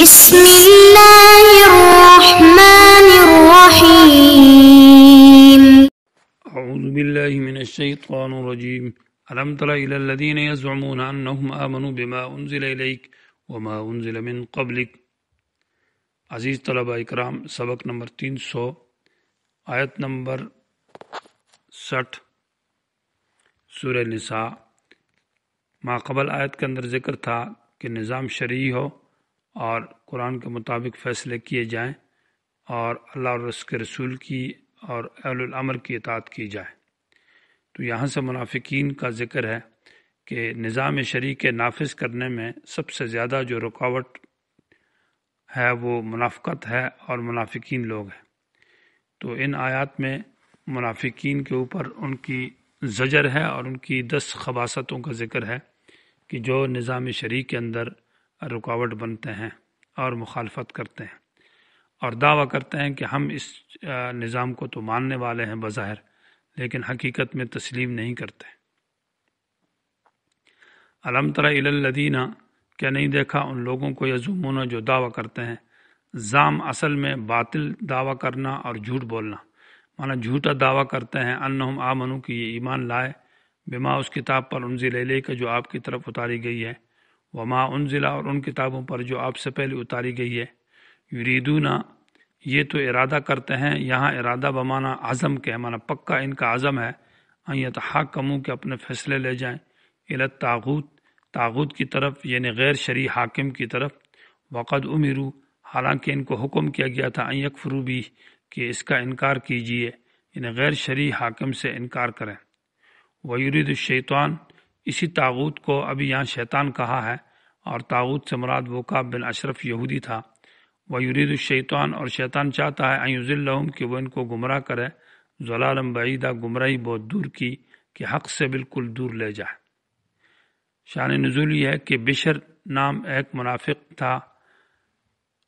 بسم اللہ الرحمن الرحیم اعوذ باللہ من الشیطان الرجیم الم تر الی الذین یزعمون انہم آمنوا بما انزل الیک وما انزل من قبلک۔ عزیز طلبہ اکرام، سبق نمبر 300، آیت نمبر 60، سورہ نساء۔ ماقبل آیت کے اندر ذکر تھا کہ نظام شرعی ہو اور قرآن کے مطابق فیصلے کیے جائیں اور اللہ اور اس کے رسول کی اور اہل الامر کی اطاعت کی جائے۔ تو یہاں سے منافقین کا ذکر ہے کہ نظام شرعی کے نافذ کرنے میں سب سے زیادہ جو رکاوٹ ہے وہ منافقت ہے اور منافقین لوگ ہیں۔ تو ان آیات میں منافقین کے اوپر ان کی زجر ہے اور ان کی 10 خباثتوں کا ذکر ہے کہ جو نظام شرعی کے اندر رکاوٹ بنتے ہیں اور مخالفت کرتے ہیں اور دعویٰ کرتے ہیں کہ ہم اس نظام کو تو ماننے والے ہیں بظاہر، لیکن حقیقت میں تسلیم نہیں کرتے۔ الم تر الی الذین، کیا نہیں دیکھا ان لوگوں کو یزعمون جو دعویٰ کرتے ہیں۔ زام اصل میں باطل دعویٰ کرنا اور جھوٹ بولنا، مانا جھوٹا دعویٰ کرتے ہیں انہم آمنو کہ یہ ایمان لائے، بما اس کتاب پر انزل الیک جو آپ کی طرف اتاری گئی ہے، وما انزل اور ان کتابوں پر جو آپ سے پہلے اتاری گئی ہے، یریدون یہ تو ارادہ کرتے ہیں، یہاں ارادہ بمانا عزم کے مانا پکا ان کا عزم ہے، ان یتحاکموا کہ اپنے فیصلے لے جائیں، الی الطاغوت طاغوت کی طرف یعنی غیر شرعی حاکم کی طرف، وقد امروا حالانکہ ان کو حکم کیا گیا تھا ان یکفروا بھی کہ اس کا انکار کیجیے، یعنی غیر شرعی حاکم سے انکار کریں۔ ویرید الشیطان اسی طاغوت کو ابھی یہاں شیطان کہا ہے اور طاغوت سے مراد وقاب بن اشرف یہودی تھا۔ ویرید الشیطان اور شیطان چاہتا ہے ان یضلہم کہ وہ ان کو گمراہ کرے، ضلالا بعیدا گمراہی بہت دور کی کہ حق سے بالکل دور لے جائے۔ شان نزول یہ ہے کہ بشر نام ایک منافق تھا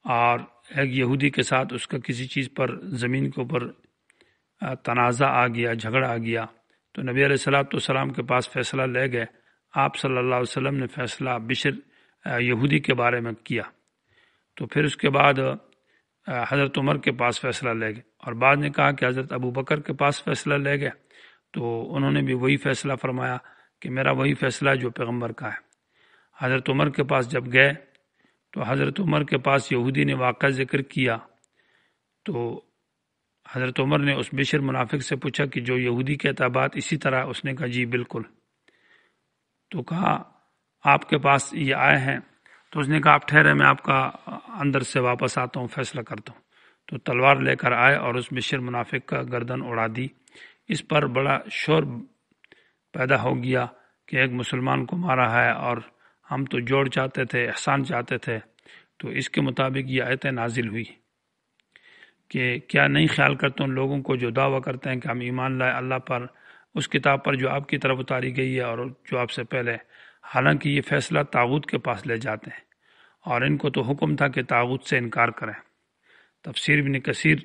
اور ایک یہودی کے ساتھ اس کا کسی چیز پر زمین کے اوپر تنازع آ گیا، جھگڑا آ گیا، تو نبی علیہ السلام کے پاس فیصلہ لے گئے۔ آپ صلی اللہ علیہ وسلم نے فیصلہ بشر یہودی کے بارے میں کیا، تو پھر اس کے بعد حضرت عمر کے پاس فیصلہ لے گئے اور بعد نے کہا کہ حضرت ابو بکر کے پاس فیصلہ لے گئے، تو انہوں نے بھی وہی فیصلہ فرمایا کہ میرا وہی فیصلہ جو پیغمبر کا ہے۔ حضرت عمر کے پاس جب گئے تو حضرت عمر کے پاس یہودی نے واقعہ ذکر کیا، تو حضرت عمر نے اس بشر منافق سے پوچھا کہ جو یہودی کہتا بات اسی طرح، اس نے کہا جی بالکل۔ تو کہا آپ کے پاس یہ آئے ہیں، تو اس نے کہا آپ ٹھہرے، میں آپ کا اندر سے واپس آتا ہوں، فیصلہ کرتا ہوں۔ تو تلوار لے کر آئے اور اس بشر منافق کا گردن اڑا دی۔ اس پر بڑا شور پیدا ہو گیا کہ ایک مسلمان کو مارا ہے اور ہم تو جوڑ چاہتے تھے، احسان چاہتے تھے۔ تو اس کے مطابق یہ آیتیں نازل ہوئی کہ کیا نہیں خیال کرتے ان لوگوں کو جو دعویٰ کرتے ہیں کہ ہم ایمان لائے اللہ پر، اس کتاب پر جو آپ کی طرف اتاری گئی ہے اور جو آپ سے پہلے، حالانکہ یہ فیصلہ طاغوت کے پاس لے جاتے ہیں اور ان کو تو حکم تھا کہ طاغوت سے انکار کریں۔ تفسیر ابن کثیر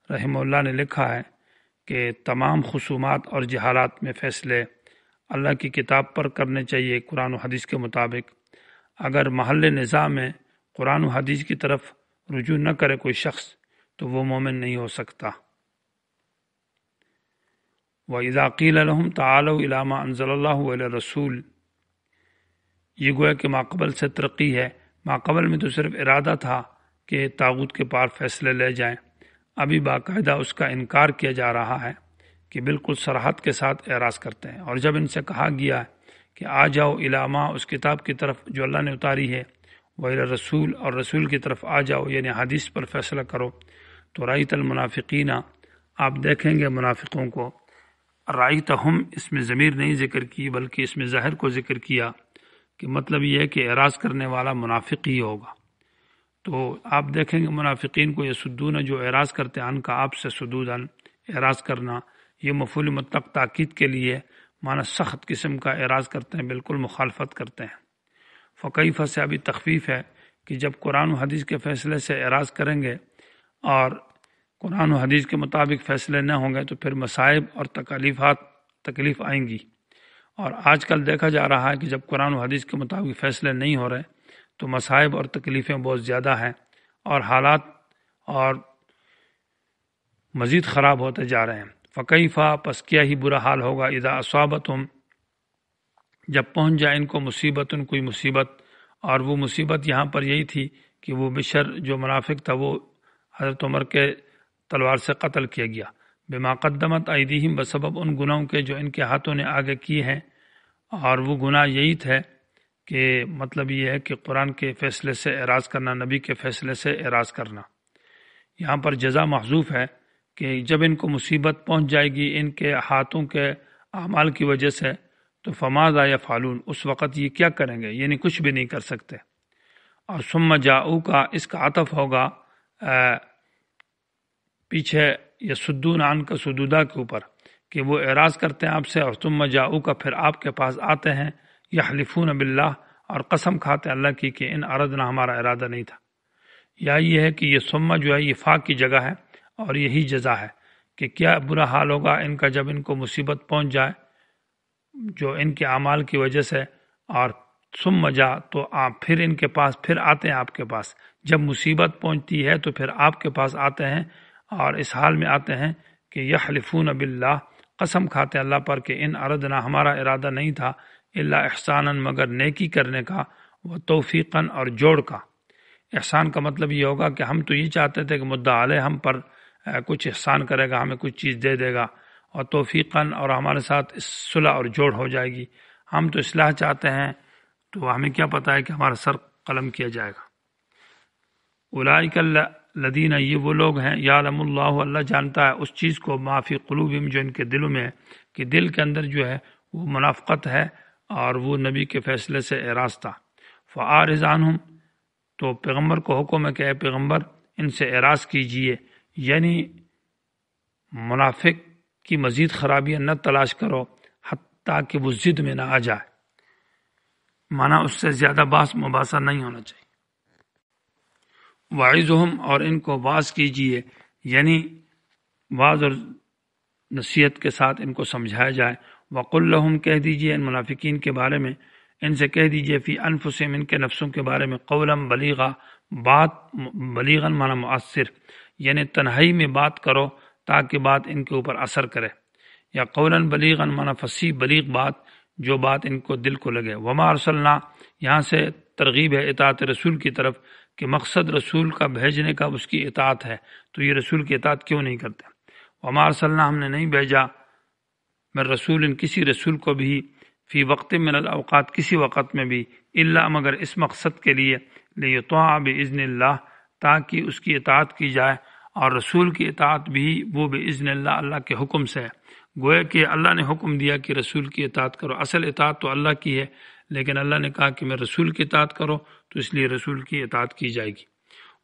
رحمہ اللہ نے لکھا ہے کہ تمام خصومات اور جہالات میں فیصلے اللہ کی کتاب پر کرنے چاہیے قرآن و حدیث کے مطابق۔ اگر محل نظام میں قرآن و حدیث کی طرف رجوع نہ کرے کوئی شخص تو وہ مومن نہیں ہو سکتا۔ وَإِذَا قِيلَ لَهُمْ تَعَالَوْا إِلَىٰ مَا أَنزَلَ اللَّهُ وَإِلَى الرَّسُولِ، یہ گویا کہ ماقبل سے ترقی ہے۔ ماقبل میں تو صرف ارادہ تھا کہ طاغوت کے پار فیصلے لے جائیں، ابھی باقاعدہ اس کا انکار کیا جا رہا ہے کہ بالکل صراحت کے ساتھ اعراض کرتے ہیں۔ اور جب ان سے کہا گیا کہ آ جاؤ الی ما اس کتاب کی طرف جو اللہ نے اتاری ہے، وإلی الرسول اور رسول کی طرف آ جاؤ یعنی حدیث پر فیصلہ کرو، تو رأیت المنافقین آپ دیکھیں گے منافقوں کو۔ رأیتہم اس میں ضمیر نہیں ذکر کی بلکہ اس میں ظاہر کو ذکر کیا کہ مطلب یہ ہے کہ اعراض کرنے والا منافق ہی ہوگا۔ تو آپ دیکھیں گے منافقین کو یسدون جو اعراض کرتے ہیں، ان کا آپ سے سدودن اعراض کرنا، یہ مفعول مطلق تاکید کے لیے معنی سخت قسم کا اعراض کرتے ہیں، بالکل مخالفت کرتے ہیں۔ فکیف سے ابھی تخفیف ہے کہ جب قرآن و حدیث کے فیصلے سے اعراض کریں گے اور قرآن و حدیث کے مطابق فیصلے نہ ہوں گے تو پھر مصائب اور تکلیف آئیں گی۔ اور آج کل دیکھا جا رہا ہے کہ جب قرآن و حدیث کے مطابق فیصلے نہیں ہو رہے تو مصائب اور تکلیفیں بہت زیادہ ہیں اور حالات اور مزید خراب ہوتے جا رہے ہیں۔ فکیفا پس کیا ہی برا حال ہوگا اذا اصابتہم جب پہنچ جائے ان کو مصیبت کوئی مصیبت، اور وہ مصیبت یہاں پر یہی تھی کہ وہ بشر جو منافق تھا وہ حضرت عمر کے تلوار سے قتل کیا گیا، بما قدمت ایدیہم بسبب ان گناہوں کے جو ان کے ہاتھوں نے آگے کیے ہیں، اور وہ گناہ یہی تھے کہ مطلب یہ ہے کہ قرآن کے فیصلے سے اعراض کرنا، نبی کے فیصلے سے اعراض کرنا۔ یہاں پر جزا محذوف ہے کہ جب ان کو مصیبت پہنچ جائے گی ان کے ہاتھوں کے اعمال کی وجہ سے تو فماذا یفعلون، اس وقت یہ کیا کریں گے، یعنی کچھ بھی نہیں کر سکتے۔ اور ثم جاؤ کا اس کا عطف ہوگا پیچھے یسدون عن کا سدودا کے اوپر کہ وہ اعراض کرتے ہیں آپ سے، اور ثم جاؤ کا پھر آپ کے پاس آتے ہیں، یحلفون باللہ اور قسم کھاتے اللہ کی کہ ان اردنا ہمارا ارادہ نہیں تھا۔ یا یہ ہے کہ یہ ثم جو ہے یہ فا کی جگہ ہے اور یہی جزا ہے کہ کیا برا حال ہوگا ان کا جب ان کو مصیبت پہنچ جائے جو ان کے اعمال کی وجہ سے، اور ثم جا تو آپ پھر ان کے پاس پھر آتے ہیں آپ کے پاس، جب مصیبت پہنچتی ہے تو پھر آپ کے پاس آتے ہیں اور اس حال میں آتے ہیں کہ یحلفون باللہ قسم کھاتے اللہ پر کہ ان اردنا ہمارا ارادہ نہیں تھا الا احسانا مگر نیکی کرنے کا، و توفیقاً اور جوڑ کا۔ احسان کا مطلب یہ ہوگا کہ ہم تو یہ چاہتے تھے کہ مدعا علیہ ہم پر کچھ احسان کرے گا، ہمیں کچھ چیز دے دے گا، اور توفیقاً اور ہمارے ساتھ صلح اور جوڑ ہو جائے گی، ہم تو اصلاح چاہتے ہیں تو ہمیں کیا پتہ ہے کہ ہمارا سر قلم کیا جائے گا۔ اولئک الذین یہ وہ لوگ ہیں یعلم اللہ اللہ جانتا ہے اس چیز کو ما فی قلوبہم جو ان کے دلوں میں ہے، کہ دل کے اندر جو ہے وہ منافقت ہے اور وہ نبی کے فیصلے سے اعراض تھا۔ فاعرض عنہم تو پیغمبر کو حکم ہے کہ اے پیغمبر ان سے اعراض کیجئے، یعنی منافق کی مزید خرابیاں نہ تلاش کرو حتیٰ کہ وہ ضد میں نہ آ جائے، مانا اس سے زیادہ بحث مباحثہ نہیں ہونا چاہیے۔ وعظہم اور ان کو واعظ کیجئے، یعنی واعظ اور نصیحت کے ساتھ ان کو سمجھایا جائے۔ وقل لہم کہہ دیجئے ان منافقین کے بارے میں، ان سے کہہ دیجئے فی انفسہم ان کے نفسوں کے بارے میں قولا بلیغا بات، بلیغا مانا مؤثر، یعنی تنہائی میں بات کرو تاکہ بات ان کے اوپر اثر کرے، یا قولا بلیغا مانا فصیح بلیغ بات جو بات ان کو دل کو لگے۔ وما ارسلنا یہاں سے ترغیب ہے اطاعت رسول کی طرف کہ مقصد رسول کا بھیجنے کا اس کی اطاعت ہے، تو یہ رسول کی اطاعت کیوں نہیں کرتے؟ وما ارسلنا ہم نے نہیں بھیجا من رسول ان کسی رسول کو بھی فی وقت من الاوقات کسی وقت میں بھی الا مگر اس مقصد کے لیے لیطاع باذن اللہ تاکہ اس کی اطاعت کی جائے، اور رسول کی اطاعت بھی وہ باذن اللہ اللہ کے حکم سے ہے۔ گویا کہ اللہ نے حکم دیا کہ رسول کی اطاعت کرو، اصل اطاعت تو اللہ کی ہے لیکن اللہ نے کہا کہ میں رسول کی اطاعت کرو تو اس لیے رسول کی اطاعت کی جائے گی۔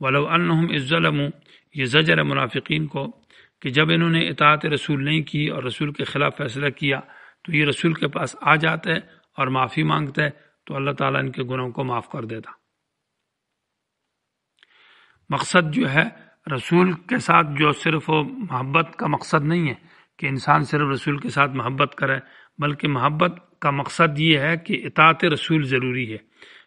ولو انہم اذ ظلموا یہ زجر منافقین کو کہ جب انہوں نے اطاعت رسول نہیں کی اور رسول کے خلاف فیصلہ کیا تو یہ رسول کے پاس آ جاتے اور معافی مانگتے تو اللہ تعالیٰ ان کے گناہوں کو معاف کر دیتا۔ مقصد جو ہے رسول کے ساتھ جو صرف محبت کا مقصد نہیں ہے کہ انسان صرف رسول کے ساتھ محبت کرے، بلکہ محبت کا مقصد یہ ہے کہ اطاعت رسول ضروری ہے،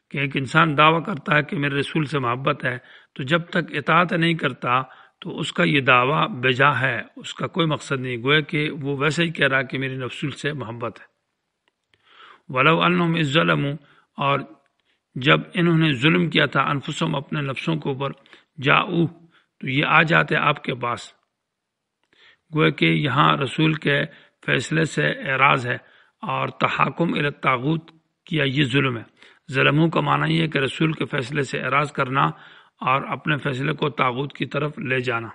کہ ایک انسان دعویٰ کرتا ہے کہ میرے رسول سے محبت ہے تو جب تک اطاعت نہیں کرتا تو اس کا یہ دعویٰ بجا ہے، اس کا کوئی مقصد نہیں، گویا کہ وہ ویسے ہی کہہ رہا کہ میرے رسول سے محبت ہے۔ ولو انہم اذ ظلموا اور جب انہوں نے ظلم کیا تھا انفسہم اپنے نفسوں کے اوپر جاؤ تو یہ آ جاتے آپ کے پاس، گویا کہ یہاں رسول کے فیصلے سے اعراض ہے اور تحاکم الی الطاغوت کیا یہ ظلم ہے۔ ظلموں کا معنی یہ ہے کہ رسول کے فیصلے سے اعراض کرنا اور اپنے فیصلے کو طاغوت کی طرف لے جانا۔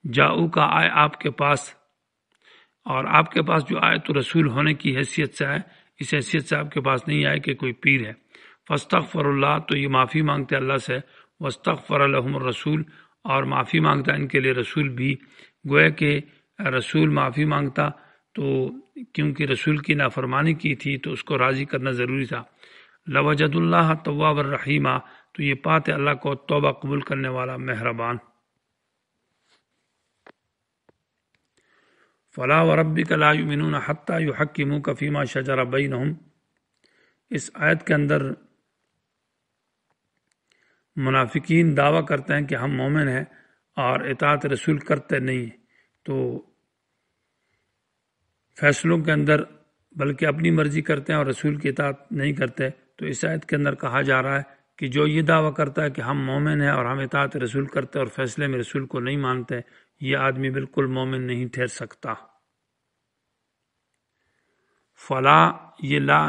جاؤ کا آئے آپ کے پاس، اور آپ کے پاس جو آئے تو رسول ہونے کی حیثیت سے آئے، اس حیثیت سے آپ کے پاس نہیں آئے کہ کوئی پیر ہے۔ فاستغفر اللہ تو یہ معافی مانگتے اللہ سے، واستغفر لهم الرسول اور معافی مانگتا ان کے لیے رسول بھی، گویا کہ رسول معافی مانگتا تو کیونکہ رسول کی نافرمانی کی تھی تو اس کو راضی کرنا ضروری تھا۔ لوجد اللہ تواب الرحیم تو یہ پاتے اللہ کو توبہ قبول کرنے والا مہربان۔ فلا وربک لا یؤمنون حتی یحکموک فیما شجر بینہم، اس آیت کے اندر منافقین دعویٰ کرتے ہیں کہ ہم مومن ہیں اور اطاعت رسول کرتے نہیں ہیں، تو فیصلوں کے اندر بلکہ اپنی مرضی کرتے ہیں اور رسول کی اطاعت نہیں کرتے. تو اس آیت کے اندر کہا جا رہا ہے کہ جو یہ دعویٰ کرتا ہے کہ ہم مومن ہیں اور ہم اطاعت رسول کرتے اور فیصلے میں رسول کو نہیں مانتے، یہ آدمی بالکل مومن نہیں ٹھہر سکتا. فلا، یہ لا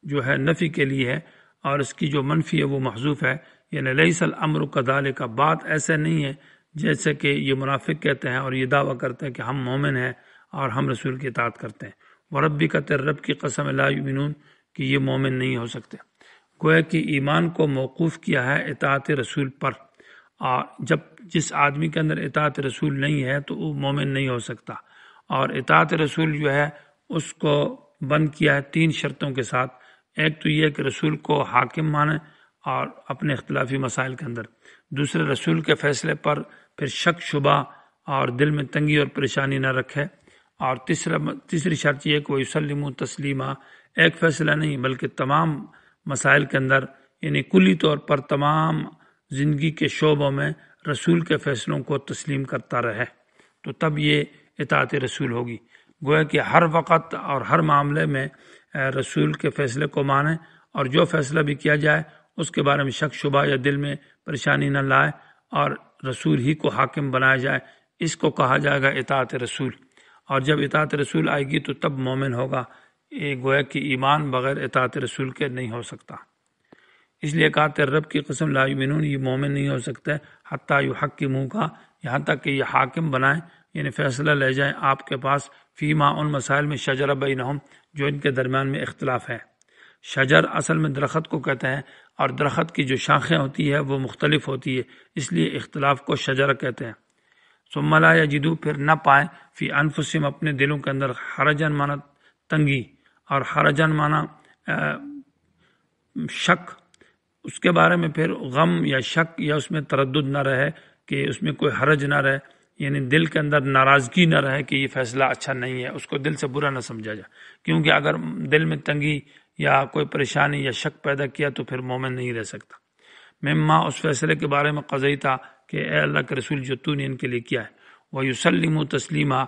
جو ہے نفی کے لیے ہے اور اس کی جو منفی ہے وہ محذوف ہے، یعنی لیس الامر کذالک، بات ایسے نہیں ہے جیسے کہ یہ منافق کہتے ہیں اور یہ دعویٰ کرتے ہیں کہ ہم مومن ہیں اور ہم رسول کی اطاعت کرتے ہیں. وربک، تیرے رب کی قسم، لا یؤمنون، کہ یہ مومن نہیں ہو سکتے. گویا کہ ایمان کو موقوف کیا ہے اطاعت رسول پر، اور جس آدمی کے اندر اطاعت رسول نہیں ہے تو وہ مومن نہیں ہو سکتا. اور اطاعت رسول جو ہے اس کو بند کیا ہے 3 شرطوں کے ساتھ. ایک تو یہ کہ رسول کو حاکم مانے اور اپنے اختلافی مسائل کے اندر. دوسرے، رسول کے فیصلے پر پھر شک شبہ اور دل میں تنگی اور پریشانی نہ رکھے. اور تیسری شرط یہ کہ وہ یسلموا تسلیما، ایک فیصلہ نہیں بلکہ تمام مسائل کے اندر، یعنی کلی طور پر تمام زندگی کے شعبوں میں رسول کے فیصلوں کو تسلیم کرتا رہے، تو تب یہ اطاعت رسول ہوگی. گویا کہ ہر وقت اور ہر معاملے میں رسول کے فیصلے کو مانے اور جو فیصلہ بھی کیا جائے اس کے بارے میں شک شبہ یا دل میں پریشانی نہ لائے اور رسول ہی کو حاکم بنایا جائے. اس کو کہا جائے گا اطاعت رسول. اور جب اطاعت رسول آئے گی تو تب مومن ہوگا. یہ گویا کہ ایمان بغیر اطاعت رسول کے نہیں ہو سکتا. اس لیے کہا تیرے رب کی قسم، لا یؤمنون، یہ مومن نہیں ہو سکتے حتیٰ یحکموک، یہاں تک کہ یہ حاکم بنائیں، یعنی فیصلہ لے جائیں آپ کے پاس، فیما، ان مسائل میں، شجر بینہم، جو ان کے درمیان میں اختلاف ہے. شجر اصل میں درخت کو کہتے ہیں اور درخت کی جو شاخیں ہوتی ہے وہ مختلف ہوتی ہے، اس لیے اختلاف کو شجر کہتے ہیں. ثم لا یجدوا، پھر نہ پائیں، فی انفسہم، اپنے دلوں کے اندر، حرجن مانا تنگی اور حرجن مانا شک، اس کے بارے میں پھر غم یا شک یا اس میں تردد نہ رہے کہ اس میں کوئی حرج نہ رہے، یعنی دل کے اندر ناراضگی نہ رہے کہ یہ فیصلہ اچھا نہیں ہے، اس کو دل سے برا نہ سمجھا جائے. کیونکہ اگر دل میں تنگی یا کوئی پریشانی یا شک پیدا کیا تو پھر مومن نہیں رہ سکتا. مما، اس فیصلے کے بارے میں قضیتا، کہ اے اللہ کے رسول جو تو نے ان کے لیے کیا ہے. وَيُسَلِّمُ تسلیما،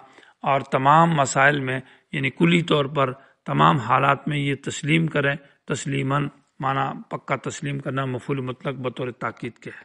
اور تمام مسائل میں، یعنی کلی طور پر تمام حالات میں یہ تسلیم کریں. تسلیماً مانا پکا تسلیم کرنا، مفعول مطلق بطور تاکید کے ہے.